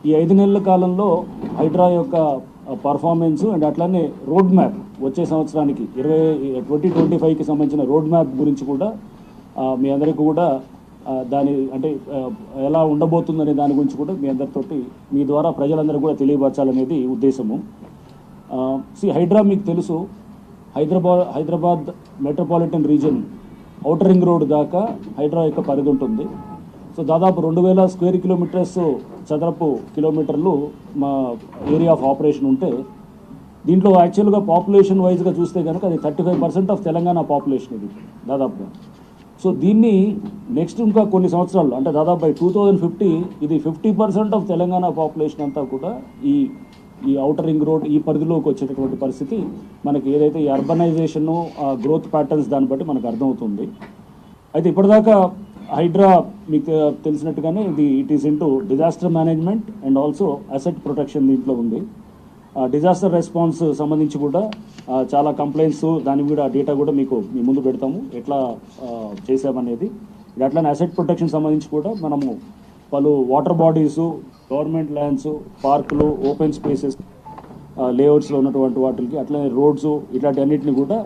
ఈ 5 నెలల కాలంలో హైడ్రా యొక్క పర్ఫార్మెన్స్ అండ్ అట్లానే రోడ్ మ్యాప్ వచ్చే సంవత్సరానికి 2025కి సంబంధించిన రోడ్ మ్యాప్ గురించి కూడా మీ అందరికీ కూడా దాని అంటే ఎలా ఉండబోతుందనే దాని గురించి కూడా మీ అందరితోటి మీ ద్వారా ప్రజలందరూ కూడా తెలియపరచాలనేది ఉద్దేశము. హైడ్రా మీకు తెలుసు, Hyderabad metropolitan reason outer ring road దాకా హైడ్రా యొక్క పరిధి ఉంటుంది. సో దాదాపు 2000 స్క్వేర్ కిలోమీటర్స్ చదరపు కిలోమీటర్లు మా ఏరియా ఆఫ్ ఆపరేషన్ ఉంటే, దీంట్లో యాక్చువల్గా పాపులేషన్ వైజ్గా చూస్తే కనుక అది 35% ఆఫ్ తెలంగాణ పాపులేషన్ ఇది దాదాపుగా. సో దీన్ని నెక్స్ట్ ఇంకా కొన్ని సంవత్సరాల్లో అంటే దాదాపు బై 2050 ఇది 50% ఆఫ్ తెలంగాణ పాపులేషన్ అంతా కూడా ఈ ఔటర్ రింగ్ రోడ్ ఈ పరిధిలోకి వచ్చేటటువంటి పరిస్థితి మనకి ఏదైతే ఈ అర్బనైజేషన్ గ్రోత్ ప్యాటర్న్స్ దాన్ని బట్టి మనకు అర్థమవుతుంది. అయితే ఇప్పటిదాకా హైడ్రా మీకు తెలిసినట్టుగానే it is into disaster management and also asset protection దీంట్లో ఉంది. డిజాస్టర్ రెస్పాన్స్ సంబంధించి కూడా చాలా కంప్లైంట్స్ దాని కూడా డేటా కూడా మీకు మీ ముందు పెడతాము ఎట్లా చేసామనేది. అట్లానే అసెట్ ప్రొటెక్షన్ సంబంధించి కూడా మనము పలు వాటర్ బాడీసు, గవర్నమెంట్ ల్యాండ్స్, పార్కులు, ఓపెన్ స్పేసెస్, లేఅవుట్స్లో ఉన్నటువంటి వాటికి అట్లనే రోడ్స్ ఇట్లాంటి అన్నింటినీ కూడా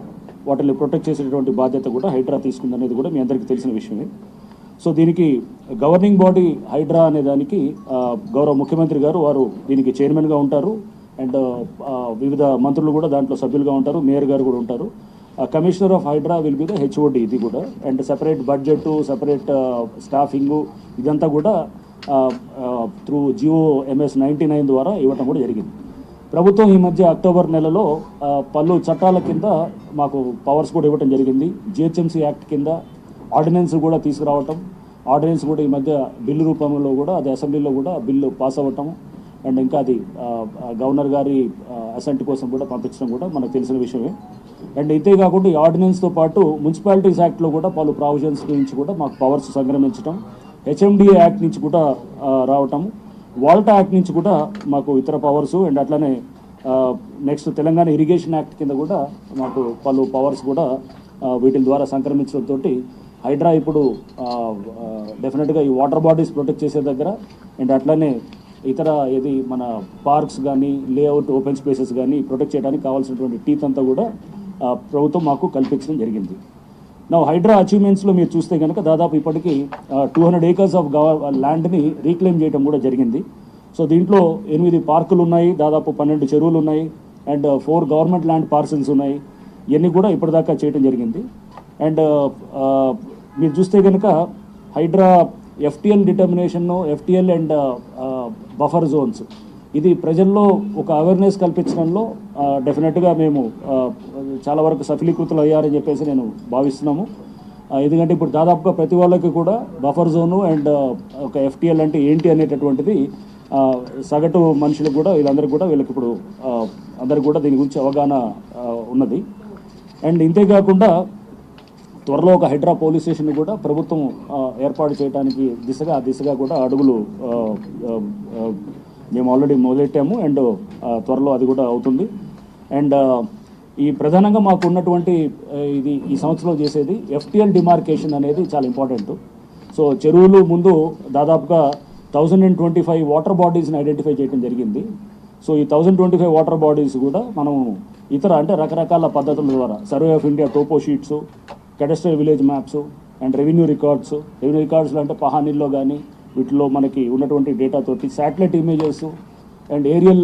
వాటిని ప్రొటెక్ట్ చేసేటువంటి బాధ్యత కూడా హైడ్రా తీసుకుందనేది కూడా మీ అందరికీ తెలిసిన విషయమే. సో దీనికి గవర్నింగ్ బాడీ హైడ్రా అనే దానికి గౌరవ ముఖ్యమంత్రి గారు వారు దీనికి చైర్మన్గా ఉంటారు అండ్ వివిధ మంత్రులు కూడా దాంట్లో సభ్యులుగా ఉంటారు, మేయర్ గారు కూడా ఉంటారు. Commissioner of HYDRAA will be the HOD ఇది కూడా, and separate budget, separate staffing ఇదంతా కూడా త్రూ జియో MS 99 ద్వారా ఇవ్వటం కూడా జరిగింది. ప్రభుత్వం ఈ మధ్య అక్టోబర్ నెలలో పలు చట్టాల కింద మాకు పవర్స్ కూడా ఇవ్వటం జరిగింది. GHMC యాక్ట్ కింద ఆర్డినెన్స్ కూడా తీసుకురావటం, ఆర్డినెన్స్ కూడా ఈ మధ్య బిల్లు రూపంలో కూడా అది అసెంబ్లీలో కూడా బిల్లు పాస్ అవ్వటం అండ్ ఇంకా అది గవర్నర్ గారి అసెంట్ కోసం కూడా పంపించడం కూడా మనకు తెలిసిన విషయమే. అండ్ ఇంతే కాకుండా ఈ ఆర్డినెన్స్తో పాటు మున్సిపాలిటీస్ యాక్ట్లో కూడా పలు ప్రావిజన్స్ గురించి కూడా మాకు పవర్స్ సంక్రమించడం, HMDA యాక్ట్ నుంచి కూడా రావటం, వాల్టా యాక్ట్ నుంచి కూడా మాకు ఇతర పవర్స్ అండ్ అట్లనే నెక్స్ట్ తెలంగాణ ఇరిగేషన్ యాక్ట్ కింద కూడా మాకు పలు పవర్స్ కూడా వీటి ద్వారా సంక్రమించడంతో హైడ్రా ఇప్పుడు డెఫినెట్గా ఈ వాటర్ బాడీస్ ప్రొటెక్ట్ చేసే దగ్గర అండ్ అట్లనే ఇతర ఏది మన పార్క్స్ కానీ లేఅవుట్ ఓపెన్ స్పేసెస్ కానీ ప్రొటెక్ట్ చేయడానికి కావాల్సినటువంటి టీత్ అంతా కూడా ప్రభుత్వం మాకు కల్పించడం జరిగింది. నా హైడ్రా అచీవ్మెంట్స్లో మీరు చూస్తే కనుక దాదాపు ఇప్పటికీ 200 acres ఆఫ్ ల్యాండ్ని రీక్లెయిమ్ చేయడం కూడా జరిగింది. సో దీంట్లో 8 పార్కులు ఉన్నాయి, దాదాపు 12 చెరువులు ఉన్నాయి అండ్ 4 గవర్నమెంట్ ల్యాండ్ పార్సల్స్ ఉన్నాయి. ఇవన్నీ కూడా ఇప్పటిదాకా చేయడం జరిగింది. అండ్ మీరు చూస్తే కనుక HYDRAA FTL determination, FTL and buffer zones ఇది ప్రజల్లో ఒక అవేర్నెస్ కల్పించడంలో డెఫినెట్గా మేము చాలా వరకు సఫలీకృతులు అయ్యారని చెప్పేసి నేను భావిస్తున్నాము. ఎందుకంటే ఇప్పుడు దాదాపుగా ప్రతి వాళ్ళకి కూడా బఫర్ జోను అండ్ ఒక FTL అంటే ఏంటి అనేటటువంటిది సగటు మనుషులకు కూడా వీళ్ళందరికీ కూడా వీళ్ళకి ఇప్పుడు అందరికి కూడా దీని గురించి అవగాహన ఉన్నది. అండ్ ఇంతేకాకుండా త్వరలో ఒక హైడ్రా పోలీస్ స్టేషన్ కూడా ప్రభుత్వం ఏర్పాటు చేయడానికి ఆ దిశగా కూడా అడుగులు మేము ఆల్రెడీ మొదలెట్టాము అండ్ త్వరలో అది కూడా అవుతుంది. అండ్ ఈ ప్రధానంగా మాకు ఉన్నటువంటి ఈ సంవత్సరంలో చేసేది FTL డిమార్కేషన్ అనేది చాలా ఇంపార్టెంట్. సో చెరువులు ముందు దాదాపుగా 1025 వాటర్ బాడీస్ని ఐడెంటిఫై చేయడం జరిగింది. సో ఈ 1025 వాటర్ బాడీస్ కూడా మనం ఇతర అంటే రకరకాల పద్ధతుల ద్వారా survey of India topo sheets, cadastral village maps and revenue రికార్డ్స్లో అంటే పహానీల్లో కానీ వీటిలో మనకి ఉన్నటువంటి డేటా తోటి satellite images and aerial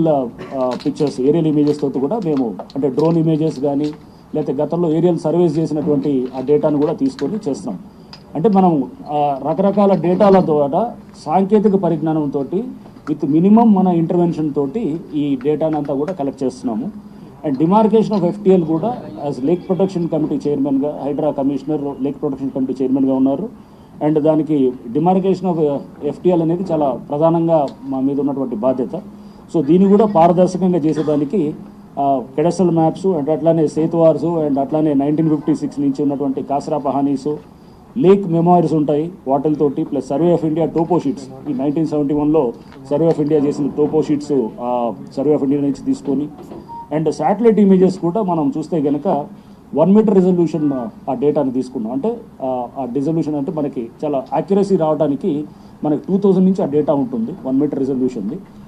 pictures, aerial images తోటి కూడా మేము అంటే డ్రోన్ ఇమేజెస్ కానీ లేకపోతే గతంలో ఏరియల్ సర్వేస్ చేసినటువంటి ఆ డేటాను కూడా తీసుకొని చేస్తున్నాం. అంటే మనం రకరకాల డేటాల ద్వారా సాంకేతిక పరిజ్ఞానంతో విత్ మినిమం మన ఇంటర్వెన్షన్ తోటి ఈ డేటాను అంతా కూడా కలెక్ట్ చేస్తున్నాము. అండ్ డిమార్కేషన్ ఆఫ్ FTL కూడా యాజ్ లేక్ ప్రొటెక్షన్ కమిటీ చైర్మన్గా HYDRAA commissioner lake protection committee చైర్మన్గా ఉన్నారు. అండ్ దానికి డిమార్కేషన్ ఆఫ్ FTL అనేది చాలా ప్రధానంగా మా మీద ఉన్నటువంటి బాధ్యత. సో దీన్ని కూడా పారదర్శకంగా చేసేదానికి కెడస్ట్రల్ మ్యాప్స్ అండ్ అట్లానే సేతువార్సు అండ్ అట్లానే 1956 నుంచి ఉన్నటువంటి కాసరా పహానీసు, లేక్ మెమోరీస్ ఉంటాయి వాటితోటి plus survey of India topo sheets ఈ 1971లో సర్వే ఆఫ్ ఇండియా చేసిన topo sheets survey of India నుంచి తీసుకొని అండ్ శాటిలైట్ ఇమేజెస్ కూడా మనం చూస్తే కనుక 1 మీటర్ రిజల్యూషన్ ఆ డేటాని తీసుకున్నాం. అంటే ఆ రిజల్యూషన్ అంటే మనకి చాలా యాక్యురసీ రావడానికి మనకి 2000 నుంచి ఆ డేటా ఉంటుంది 1 మీటర్ రిజల్యూషన్ది.